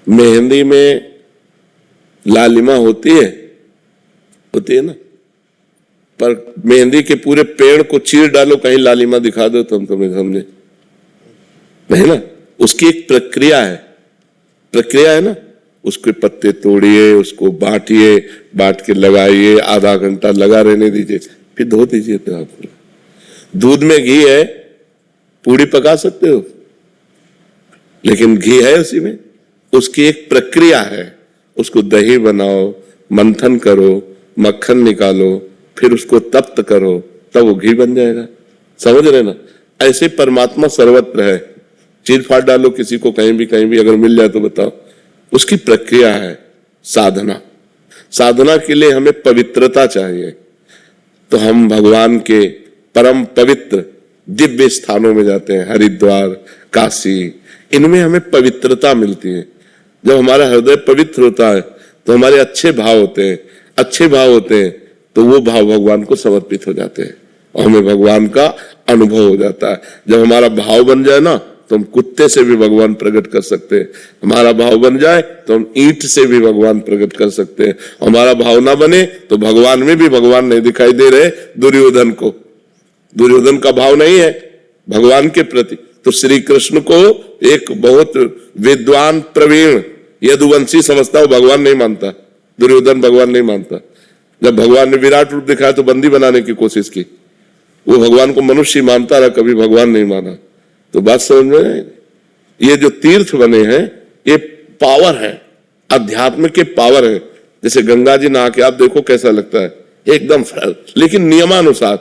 मेहंदी में लालिमा होती है ना, पर मेहंदी के पूरे पेड़ को चीर डालो, कहीं लालिमा दिखा दो तो हम तुम्हें समझे नहीं ना। उसकी एक प्रक्रिया है ना। उसके पत्ते तोड़िए, उसको बांटिए, बांट के लगाइए, आधा घंटा लगा रहने दीजिए, फिर धो दीजिए। तो आप दूध में घी है, पूड़ी पका सकते हो, लेकिन घी है उसी में। उसकी एक प्रक्रिया है, उसको दही बनाओ, मंथन करो, मक्खन निकालो, फिर उसको तप्त करो, तब वो घी बन जाएगा। समझ रहे ना। ऐसे परमात्मा सर्वत्र है। चीर फाड़ डालो किसी को कहीं भी अगर मिल जाए तो बताओ। उसकी प्रक्रिया है साधना के लिए हमें पवित्रता चाहिए। तो हम भगवान के परम पवित्र दिव्य स्थानों में जाते हैं, हरिद्वार, काशी, इनमें हमें पवित्रता मिलती है। जब हमारा हृदय पवित्र होता है तो हमारे अच्छे भाव होते हैं तो वो भाव भगवान को समर्पित हो जाते हैं और हमें भगवान का अनुभव हो जाता है। जब हमारा भाव बन जाए ना तो हम कुत्ते से भी भगवान प्रकट कर सकते हैं। हमारा भाव बन जाए तो हम ईंट से भी भगवान प्रकट कर सकते हैं। हमारा भाव ना बने तो भगवान में भी भगवान नहीं दिखाई दे रहे। दुर्योधन का भाव नहीं है भगवान के प्रति, तो श्री कृष्ण को एक बहुत विद्वान प्रवीण यदुवंशी समझता, वो भगवान नहीं मानता। दुर्योधन भगवान नहीं मानता। जब भगवान ने विराट रूप दिखाया तो बंदी बनाने की कोशिश की, वो भगवान को मनुष्य मानता रहा, कभी भगवान नहीं माना। तो बात समझ में, ये जो तीर्थ बने हैं ये पावर है, अध्यात्म के पावर है। जैसे गंगा जी नहा के आप देखो कैसा लगता है, एकदम लेकिन नियमानुसार।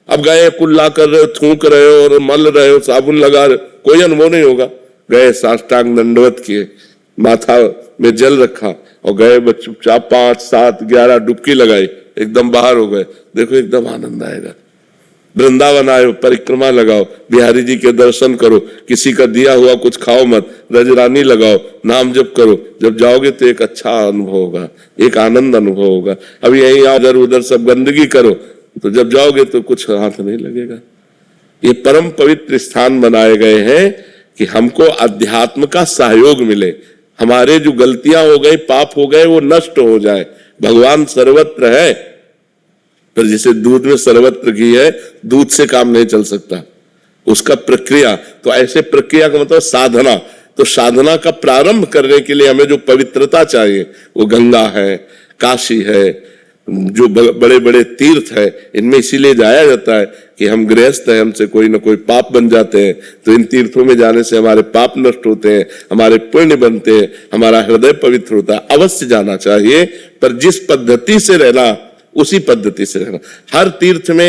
अब गए कुल्ला कर रहे हो, थूक रहे हो और मल रहे हो, साबुन लगा रहे हो, कोई अनुभव नहीं होगा। गए साष्टांग दंडवत किए, माथा में जल रखा और गए चुपचाप 5, 7, 11 डुबकी लगाई, एकदम बाहर हो गए। देखो एकदम आनंद आएगा। वृंदावन आए, परिक्रमा लगाओ, बिहारी जी के दर्शन करो, किसी का दिया हुआ कुछ खाओ मत, रजरानी लगाओ, नाम जप करो। जब जाओगे तो एक अच्छा अनुभव होगा, एक आनंद अनुभव होगा। अब यही इधर उधर सब गंदगी करो तो जब जाओगे तो कुछ हाथ नहीं लगेगा। ये परम पवित्र स्थान बनाए गए हैं कि हमको अध्यात्म का सहयोग मिले, हमारे जो गलतियां हो गई, पाप हो गए, वो नष्ट हो जाए। भगवान सर्वत्र है, पर जैसे दूध में सर्वत्र घी है, दूध से काम नहीं चल सकता, उसका प्रक्रिया। तो ऐसे प्रक्रिया का मतलब साधना। तो साधना का प्रारंभ करने के लिए हमें जो पवित्रता चाहिए वो गंगा है, काशी है, जो बड़े बड़े तीर्थ है, इनमें इसीलिए जाया जाता है कि हम गृहस्थ हैं, हमसे कोई ना कोई पाप बन जाते हैं। तो इन तीर्थों में जाने से हमारे पाप नष्ट होते हैं, हमारे पुण्य बनते हैं, हमारा हृदय पवित्र होता है। अवश्य जाना चाहिए, पर जिस पद्धति से रहना उसी पद्धति से रहना। हर तीर्थ में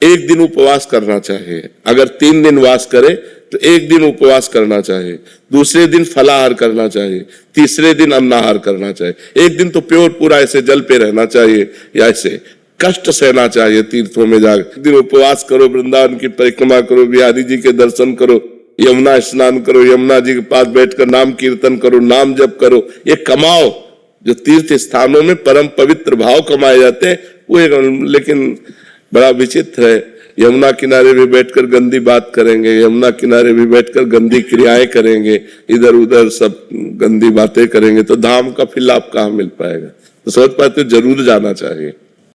एक दिन उपवास करना चाहिए। अगर 3 दिन वास करे तो एक दिन उपवास करना चाहिए, दूसरे दिन फलाहार करना चाहिए, तीसरे दिन अन्नाहार करना चाहिए। एक दिन तो प्योर पूरा ऐसे जल पे रहना चाहिए या ऐसे कष्ट सहना चाहिए तीर्थों में जाकर। एक दिन उपवास करो, वृंदावन की परिक्रमा करो, बिहारी जी के दर्शन करो, यमुना स्नान करो, यमुना जी के पास बैठकर नाम कीर्तन करो, नाम जप करो, ये कमाओ। जो तीर्थ स्थानों में परम पवित्र भाव कमाए जाते हैं वो, लेकिन बड़ा विचित्र है। यमुना किनारे भी बैठकर गंदी बात करेंगे, यमुना किनारे भी बैठकर गंदी क्रियाएं करेंगे, इधर उधर सब गंदी बातें करेंगे, तो धाम का फिर लाभ कहाँ मिल पाएगा। तो समझ पाते जरूर जाना चाहिए।